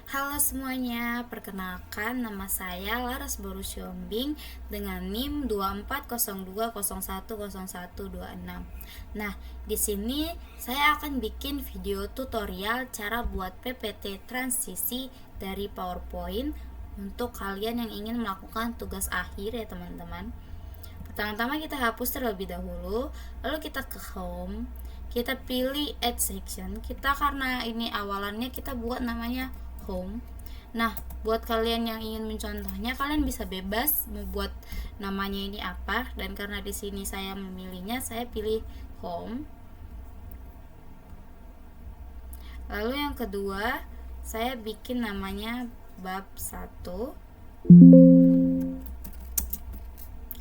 Halo semuanya, perkenalkan nama saya Laras Borusyombing dengan NIM 2402010126. Nah, di sini saya akan bikin video tutorial cara buat PPT transisi dari PowerPoint untuk kalian yang ingin melakukan tugas akhir ya teman-teman. Pertama-tama kita hapus terlebih dahulu, lalu kita ke home, kita pilih add section. Kita karena ini awalannya kita buat namanya home. Nah, buat kalian yang ingin mencontohnya, kalian bisa bebas mau buat namanya ini apa, dan karena di sini saya memilihnya, saya pilih home. Lalu yang kedua, saya bikin namanya bab 1.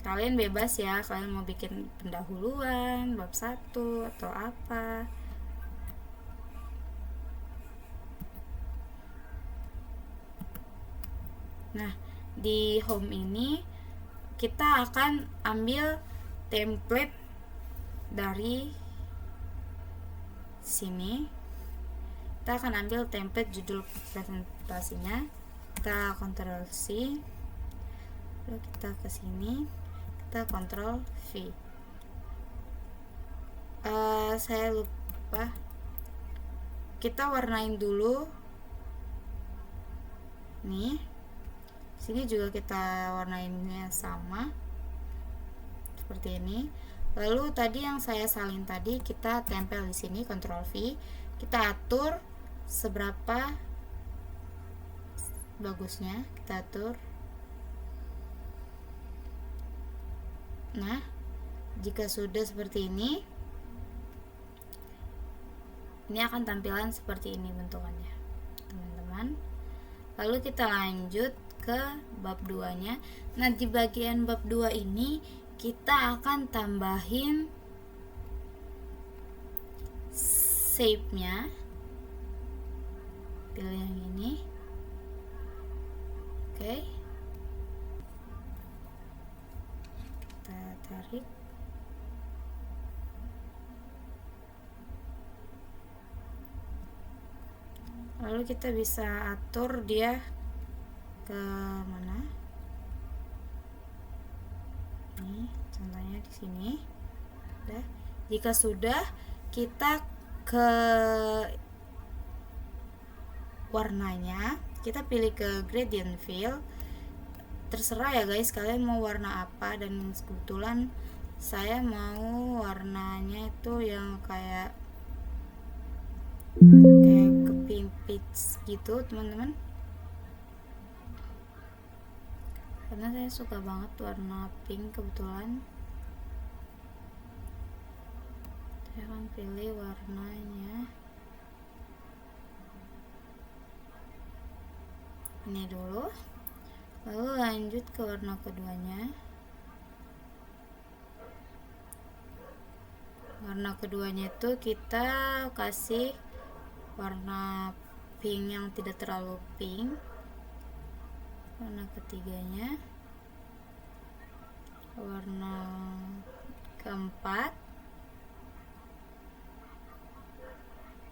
Kalian bebas ya, kalian mau bikin pendahuluan, bab 1 atau apa. Nah, di home ini kita akan ambil template dari sini. Kita akan ambil template judul presentasinya. Kita Ctrl C. Lalu kita ke sini, kita Ctrl V. Saya lupa. Kita warnain dulu. Nih. Sini juga kita warnainnya sama. Seperti ini. Lalu tadi yang saya salin tadi kita tempel di sini, Ctrl V. Kita atur seberapa bagusnya, kita atur. Nah, jika sudah seperti ini akan tampilan seperti ini bentukannya, teman-teman. Lalu kita lanjut ke bab 2-nya. Nah, di bagian bab 2 ini kita akan tambahin shape-nya. Pilih yang ini. Oke. Kita tarik. Lalu kita bisa atur dia ke mana? Nih, contohnya di sini. Udah. Jika sudah, kita ke warnanya, kita pilih ke gradient fill. Terserah ya guys, kalian mau warna apa, dan kebetulan saya mau warnanya itu yang kayak ke pink peach gitu teman-teman, karena saya suka banget warna pink kebetulan. Saya akan pilih warnanya ini dulu, lalu lanjut ke warna keduanya. Warna keduanya itu kita kasih warna pink yang tidak terlalu pink. Warna ketiganya, warna keempat,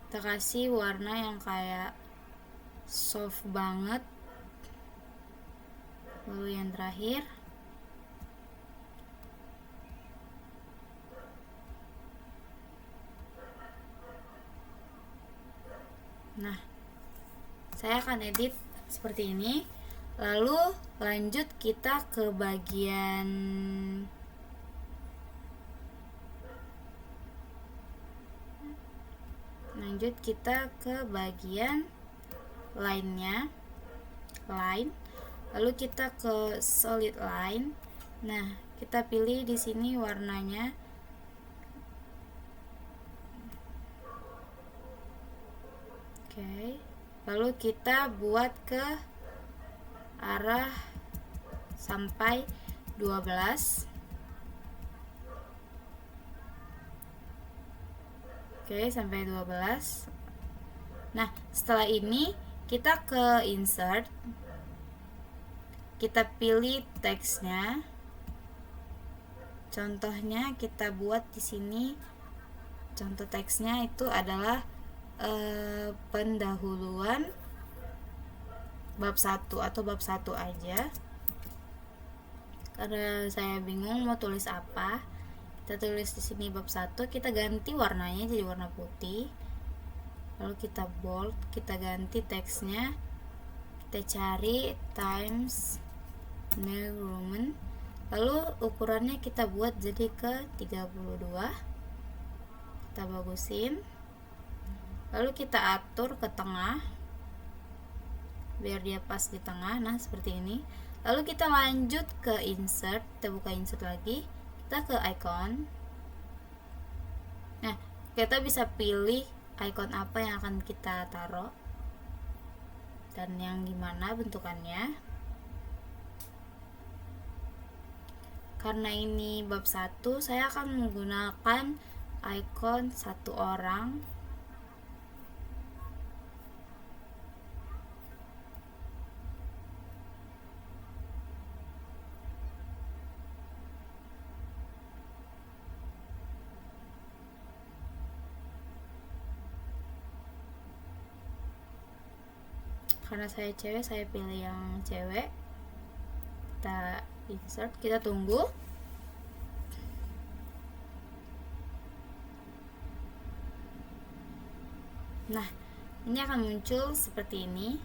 kita kasih warna yang kayak soft banget. Lalu yang terakhir, nah, saya akan edit seperti ini. Lalu lanjut kita ke bagian line-nya, lalu kita ke solid line. Nah, kita pilih di sini warnanya oke. Lalu kita buat ke arah sampai 12. Oke, sampai 12. Nah, setelah ini kita ke insert. Kita pilih teksnya. Contohnya kita buat di sini. Contoh teksnya itu adalah pendahuluan bab 1 atau bab 1 aja, karena saya bingung mau tulis apa. Kita tulis di sini bab 1, kita ganti warnanya jadi warna putih, lalu kita bold, kita ganti teksnya, kita cari Times New Roman, lalu ukurannya kita buat jadi ke 32, kita bagusin, lalu kita atur ke tengah biar dia pas di tengah. Nah seperti ini. Lalu kita lanjut ke insert, kita buka insert lagi, kita ke icon. Nah kita bisa pilih icon apa yang akan kita taruh dan yang gimana bentukannya. Karena ini bab 1, saya akan menggunakan icon satu orang. Karena saya cewek, saya pilih yang cewek. Kita insert, kita tunggu. Nah ini akan muncul seperti ini.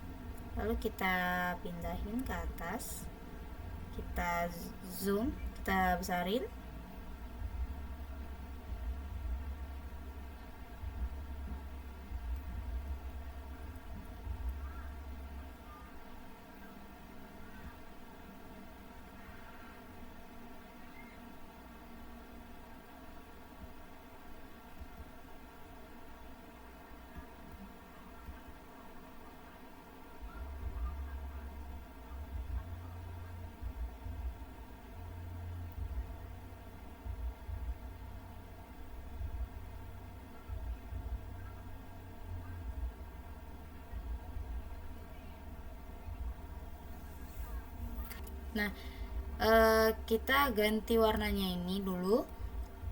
Lalu kita pindahin ke atas, kita zoom, kita besarin. Nah kita ganti warnanya ini dulu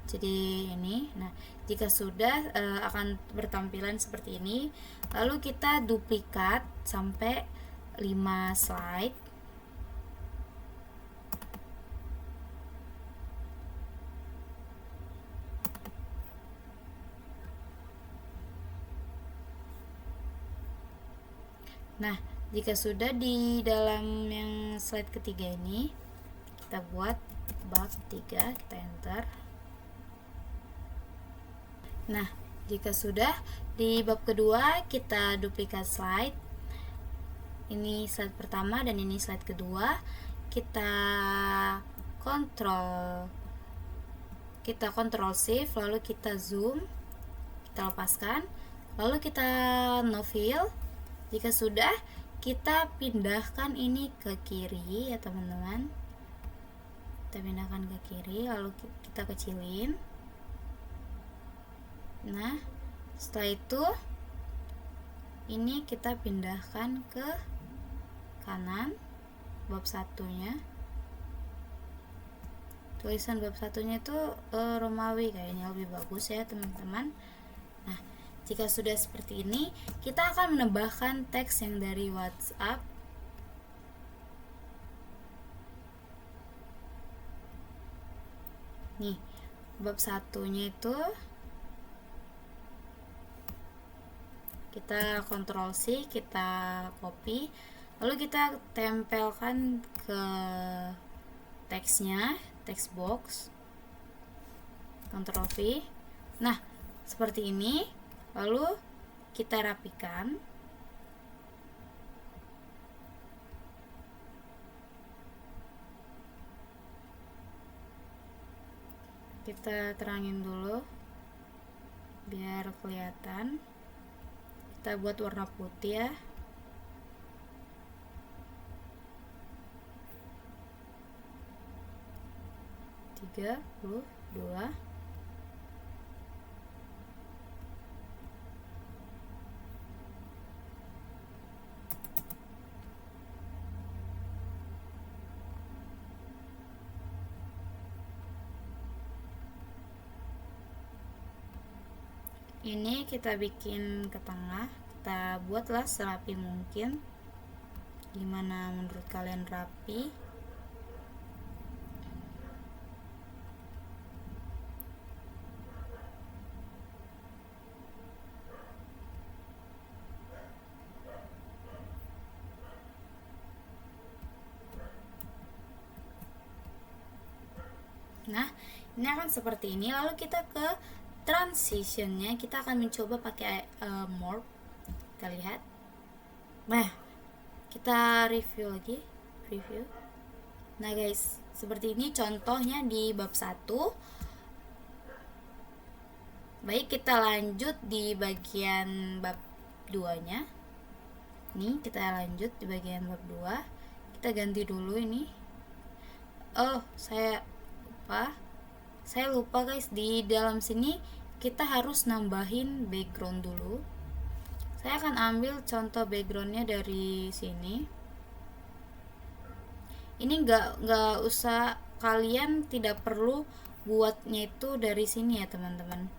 jadi ini. Nah jika sudah akan bertampilan seperti ini. Lalu kita duplikat sampai 5 slide. Nah jika sudah di dalam yang slide ketiga ini, kita buat bab 3, kita enter. Nah jika sudah di bab kedua, kita duplikat slide. Ini slide pertama dan ini slide kedua. Kita kontrol shift, lalu kita zoom, kita lepaskan, lalu kita no fill. Jika sudah, kita pindahkan ini ke kiri ya teman-teman. Kita pindahkan ke kiri, lalu kita kecilin. Nah setelah itu ini kita pindahkan ke kanan bab satunya. Tulisan bab satunya itu Romawi, kayaknya lebih bagus ya teman-teman. Nah jika sudah seperti ini, kita akan menambahkan teks yang dari WhatsApp. Nih bab satunya itu kita Ctrl C, kita copy, lalu kita tempelkan ke teksnya, text box, Ctrl V. Nah seperti ini. Lalu kita rapikan. Kita terangin dulu biar kelihatan. Kita buat warna putih ya. Tiga puluh dua. Ini kita bikin ke tengah, kita buatlah serapi mungkin. Gimana menurut kalian, rapi? Nah, ini akan seperti ini. Lalu kita ke transitionnya, kita akan mencoba pakai morph. Kita lihat. Nah, kita review lagi. Nah guys, seperti ini contohnya di bab 1. Baik, kita lanjut di bagian bab 2 nya. Nih, kita lanjut di bagian bab 2. Kita ganti dulu ini. Oh, saya lupa guys, di dalam sini kita harus nambahin background dulu. Saya akan ambil contoh backgroundnya dari sini. Ini nggak usah, kalian tidak perlu buatnya itu dari sini ya teman-teman,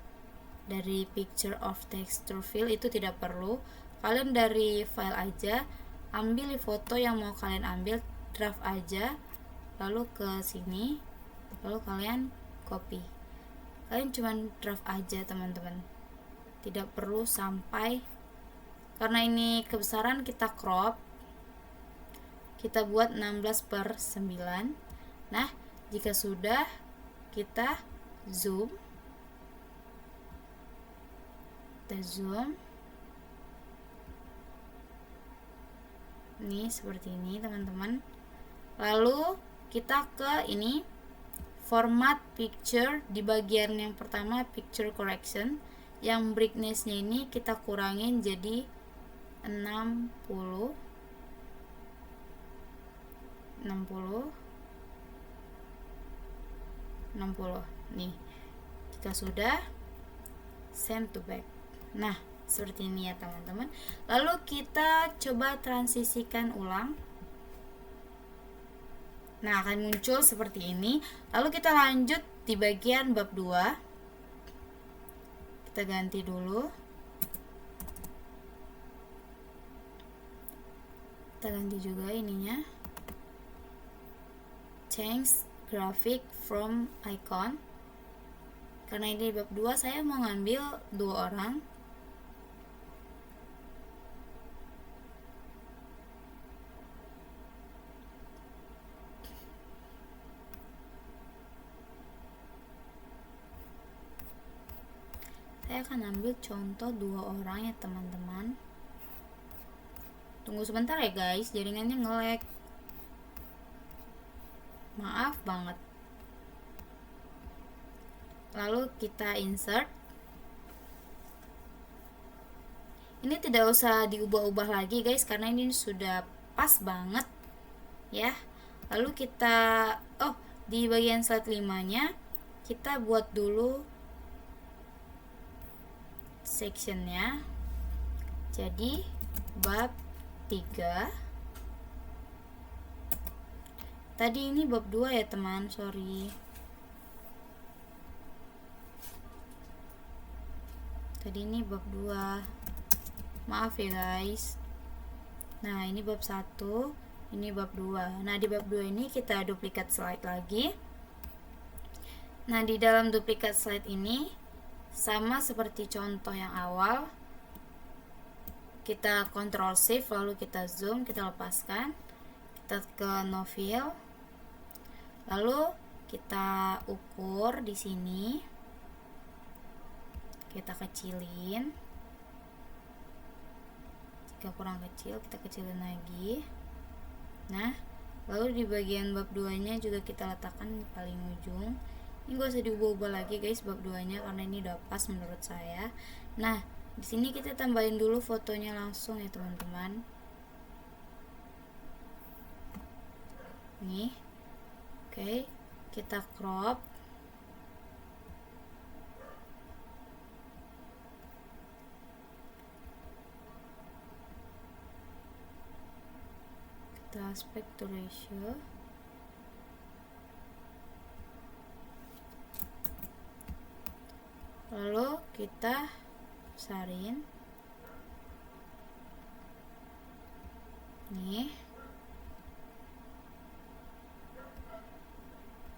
dari picture of texture fill itu tidak perlu. Kalian dari file aja, ambil foto yang mau kalian ambil, draft aja, lalu ke sini, lalu kalian copy. Kalian cuman draft aja teman-teman, tidak perlu sampai, karena ini kebesaran kita crop, kita buat 16/9. Nah, jika sudah, kita zoom. Ini seperti ini teman-teman. Lalu kita ke ini, format picture. Di bagian yang pertama, picture correction, yang brightness-nya ini kita kurangin jadi 60. Nih, jika sudah, send to back. Nah, seperti ini ya teman-teman. Lalu kita coba transisikan ulang. Nah, akan muncul seperti ini. Lalu kita lanjut di bagian bab 2. Kita ganti dulu. Kita ganti juga ininya. Change graphic from icon. Karena ini bab 2, saya mau ngambil 2 orang. Saya akan ambil contoh 2 orang ya teman-teman. Tunggu sebentar ya guys, jaringannya nge-lag. Maaf banget. Lalu kita insert. Ini tidak usah diubah-ubah lagi guys, karena ini sudah pas banget ya. Lalu kita di bagian slide 5-nya kita buat dulu sectionnya. Jadi bab 3. Tadi ini bab 2 ya teman, sorry. Tadi ini bab 2. Maaf ya guys. Nah, ini bab 1, ini bab 2. Nah, di bab 2 ini kita duplikat slide lagi. Nah, di dalam duplikat slide ini sama seperti contoh yang awal. Kita Ctrl Shift, lalu kita zoom, kita lepaskan. Kita ke no fill. Lalu kita ukur di sini, kita kecilin. Jika kurang kecil, kita kecilin lagi. Nah, lalu di bagian bab 2-nya juga kita letakkan di paling ujung. Ini gak usah diubah-ubah lagi guys bab 2-nya, karena ini udah pas menurut saya. Nah, di sini kita tambahin dulu fotonya langsung ya teman-teman. Nih. Oke, kita crop. Kita aspect to ratio. Lalu kita besarin. Nih.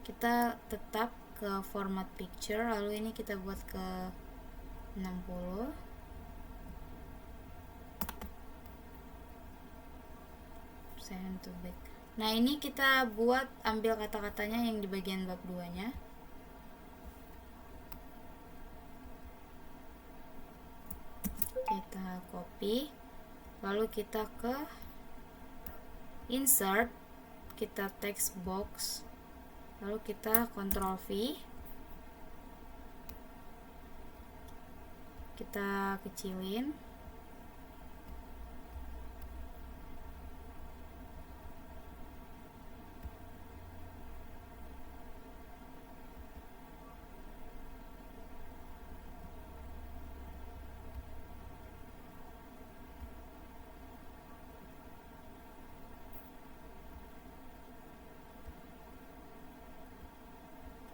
kita tetap ke format picture, lalu ini kita buat ke 60. Send to back. Nah, ini kita buat ambil kata-katanya yang di bagian bab 2-nya. Kita copy, lalu kita ke insert, kita text box, lalu kita Ctrl V, kita kecilin.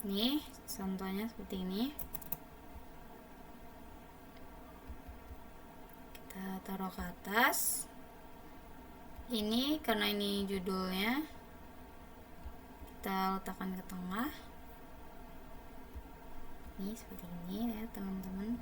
Nih, contohnya seperti ini. Kita taruh ke atas. Ini karena ini judulnya, kita letakkan ke tengah. Ini seperti ini ya, teman-teman.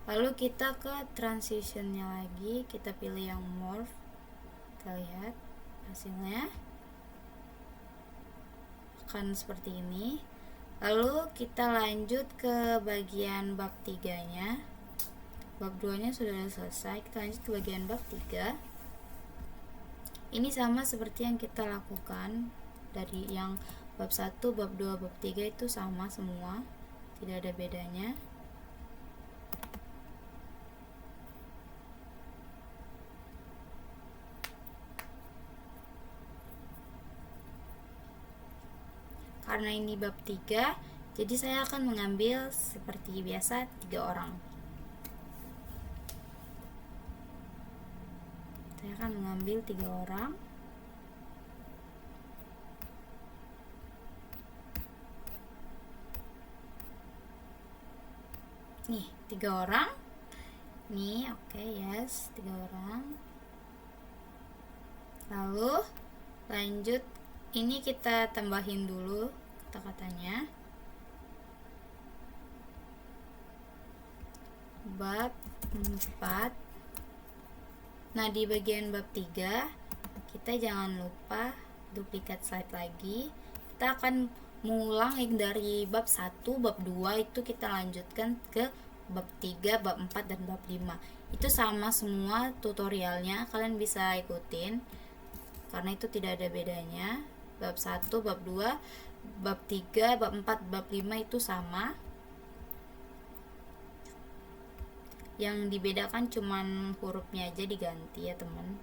Lalu kita ke transitionnya lagi, kita pilih yang morph, kita lihat hasilnya akan seperti ini. Lalu kita lanjut ke bagian bab 3-nya. Bab 2-nya sudah selesai, kita lanjut ke bagian bab 3. Ini sama seperti yang kita lakukan dari yang bab 1, bab 2, bab 3 itu sama semua, tidak ada bedanya. Karena ini bab 3, jadi saya akan mengambil seperti biasa 3 orang. Saya akan mengambil 3 orang. Nih, 3 orang. Nih, oke, yes, 3 orang. Lalu lanjut, ini kita tambahin dulu kata-katanya. Bab 4. Nah, di bagian bab 3 kita jangan lupa duplikat slide lagi. Kita akan mengulang yang dari bab 1, bab 2 itu kita lanjutkan ke bab 3, bab 4 dan bab 5. Itu sama semua tutorialnya, kalian bisa ikutin karena itu tidak ada bedanya. Bab 1, bab 2, bab 3, bab 4, bab 5 itu sama. Yang dibedakan cuman hurufnya aja diganti ya, teman.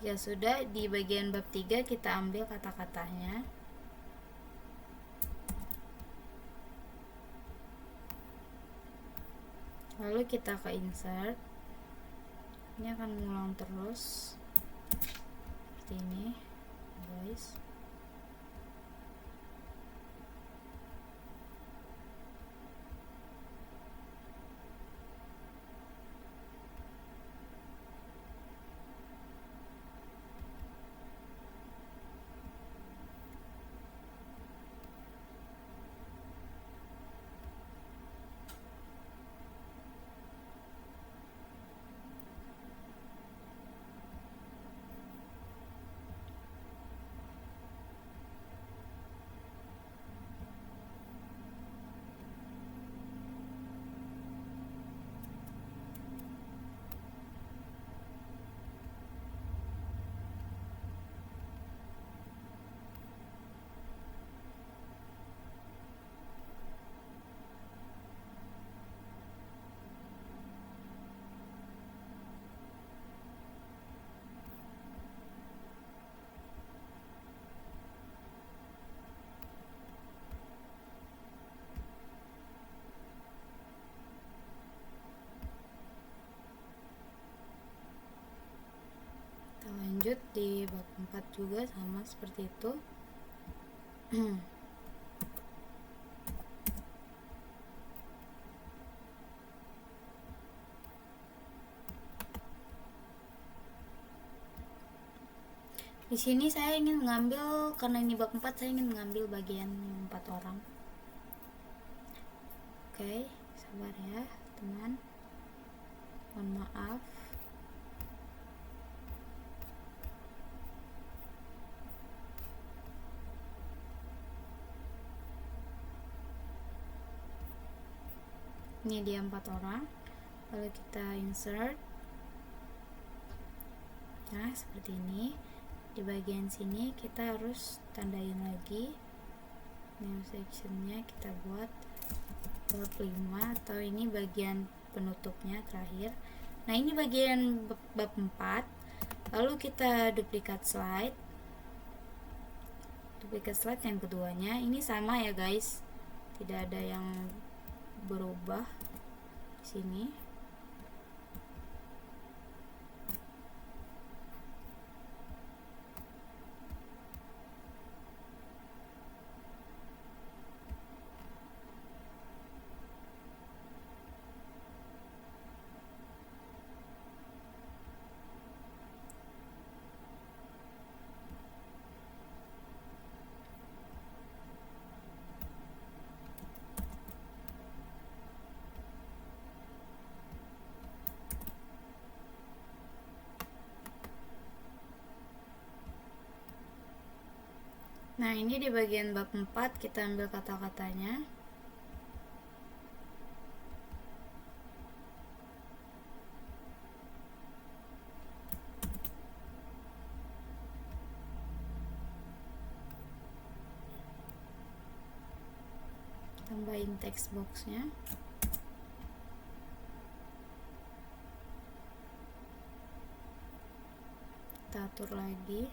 Jika sudah, di bagian bab 3 kita ambil kata-katanya. Lalu kita ke insert. Ini akan mengulang terus seperti ini, guys. Di bab 4 juga sama seperti itu. Di sini saya ingin mengambil, karena ini bab 4, saya ingin mengambil bagian 4 orang. Oke, sabar ya teman, mohon maaf. Ini dia 4 orang, lalu kita insert. Nah seperti ini. Di bagian sini kita harus tandain lagi new sectionnya, kita buat bab 5, atau ini bagian penutupnya terakhir. Nah ini bagian bab 4. Lalu kita duplikat slide yang keduanya. Ini sama ya guys, tidak ada yang berubah di sini. Nah ini di bagian bab 4 kita ambil kata-katanya. Tambahin text boxnya. Kita atur lagi.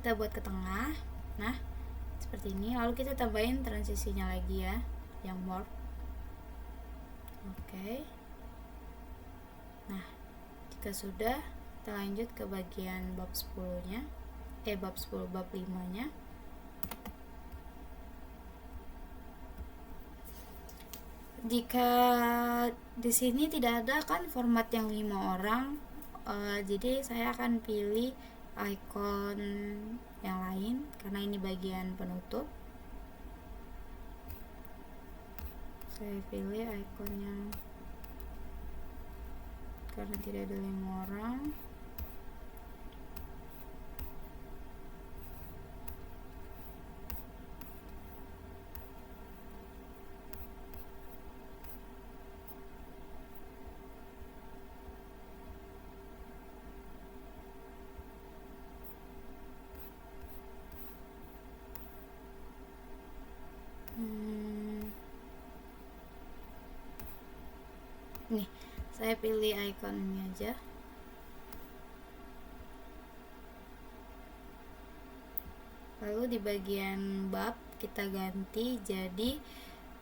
Kita buat ke tengah. Nah seperti ini. Lalu kita tambahin transisinya lagi ya, yang morph. Oke. Nah jika sudah, kita lanjut ke bagian bab 10 nya, bab 5 nya. Jika di sini tidak ada kan format yang 5 orang, jadi saya akan pilih icon yang lain karena ini bagian penutup. Saya pilih icon yang, karena tidak ada 5 orang. Nih, saya pilih icon ini aja. Lalu di bagian bab kita ganti jadi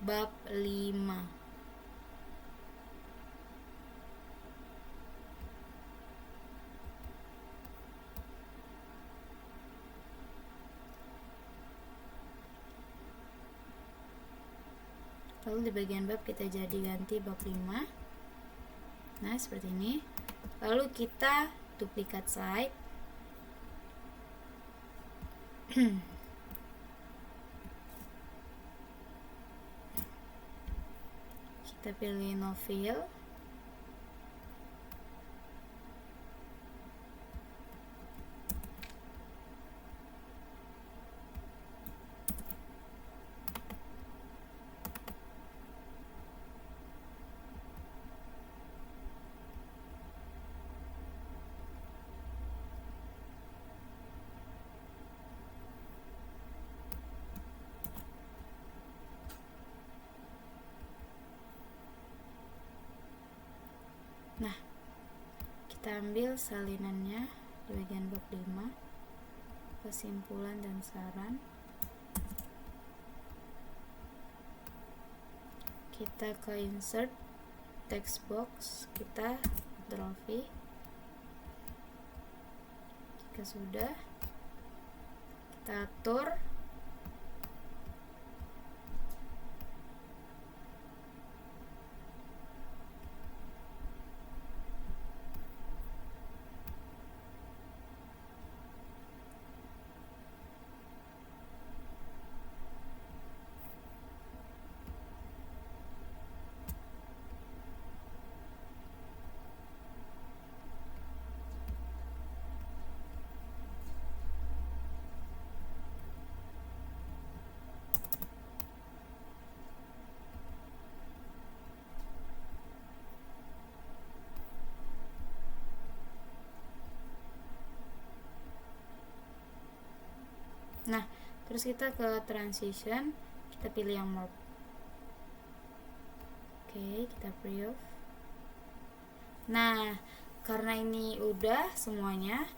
bab 5. Lalu di bagian bab kita jadi ganti bab 5. Nah seperti ini. Lalu kita duplikat slide. Kita pilih no fill. Kita ambil salinannya di bagian bab 5, kesimpulan dan saran. Kita ke insert text box, kita Ctrl V. Jika sudah, kita atur Nah, terus kita ke transition, kita pilih yang morph. Oke, kita preview. Nah, karena ini udah semuanya,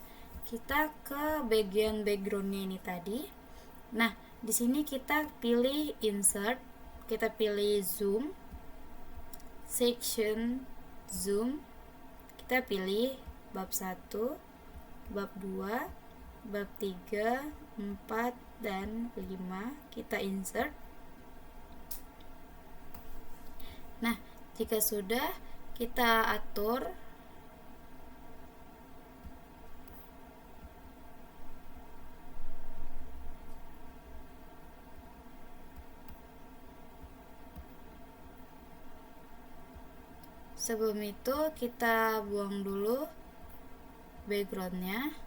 kita ke bagian backgroundnya ini tadi. Nah, di sini kita pilih insert, kita pilih zoom, section zoom, kita pilih bab 1, bab 2, bab 3, 4, dan 5, kita insert. Nah, jika sudah, kita atur sebelum itu kita buang dulu backgroundnya.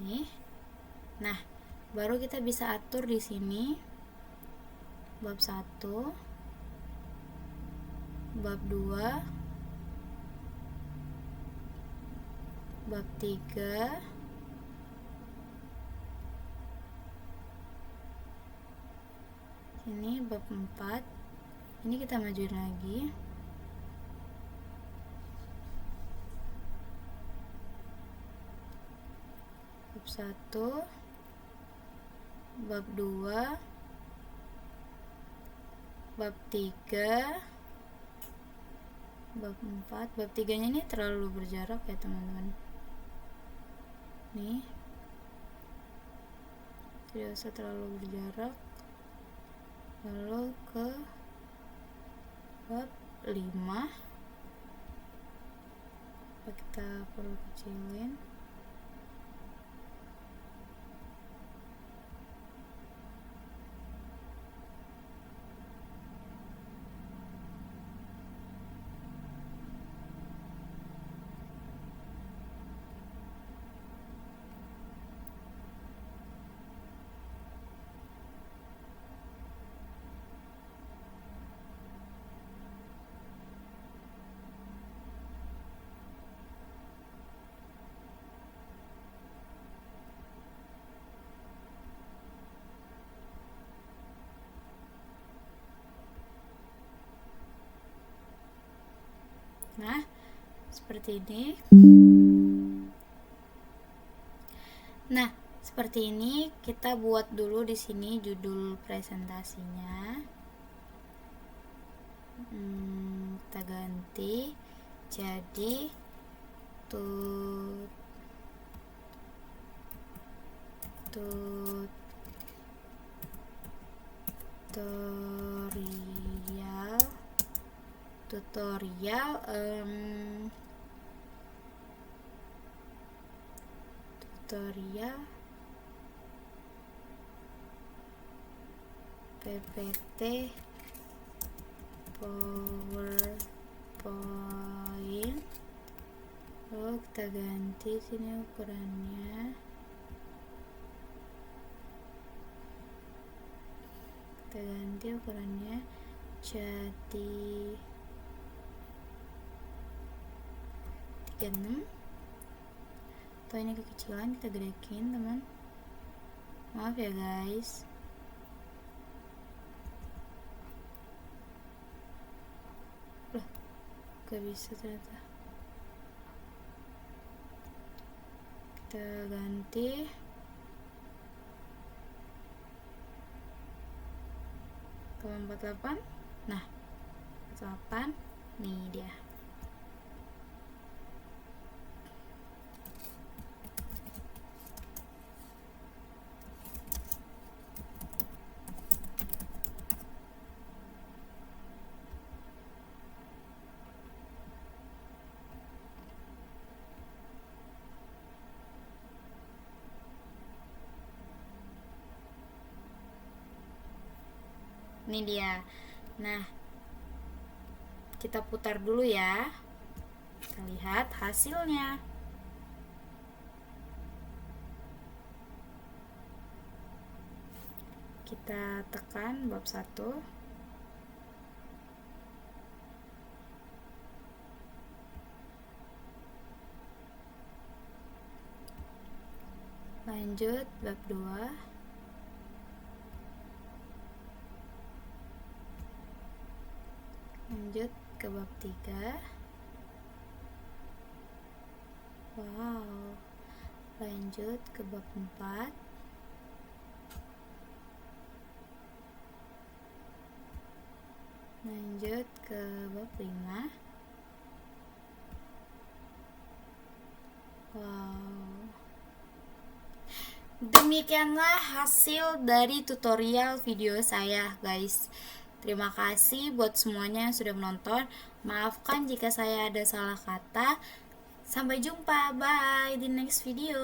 Nih. Nah, baru kita bisa atur di sini bab 1, bab 2, bab 3, ini bab 4. Ini kita majuin lagi. Bab 1, bab 2, bab 3, bab 4. Bab 3 nya ini terlalu berjarak ya teman-teman. Nih, tidak usah terlalu berjarak. Lalu ke bab 5, kita perlu kecilin. Nah, seperti ini. Nah, seperti ini kita buat dulu di sini judul presentasinya. Kita ganti jadi tutorial PPT PowerPoint. Oh, kita ganti sini ukurannya. Kita ganti ukurannya jadi 36. atau ini kekecilan, kita gedekin teman. Maaf ya guys. Loh, gak bisa ternyata. Kita ganti ke 48. Nah, 48 nih dia. Ini dia. Nah, kita putar dulu ya. Kita lihat hasilnya. Kita tekan bab 1. Lanjut bab 2. Lanjut ke bab 3. Wow. Lanjut ke bab 4. Lanjut ke bab 5. Wow. Demikianlah hasil dari tutorial video saya guys. Terima kasih buat semuanya yang sudah menonton. Maafkan jika saya ada salah kata. Sampai jumpa, bye di next video.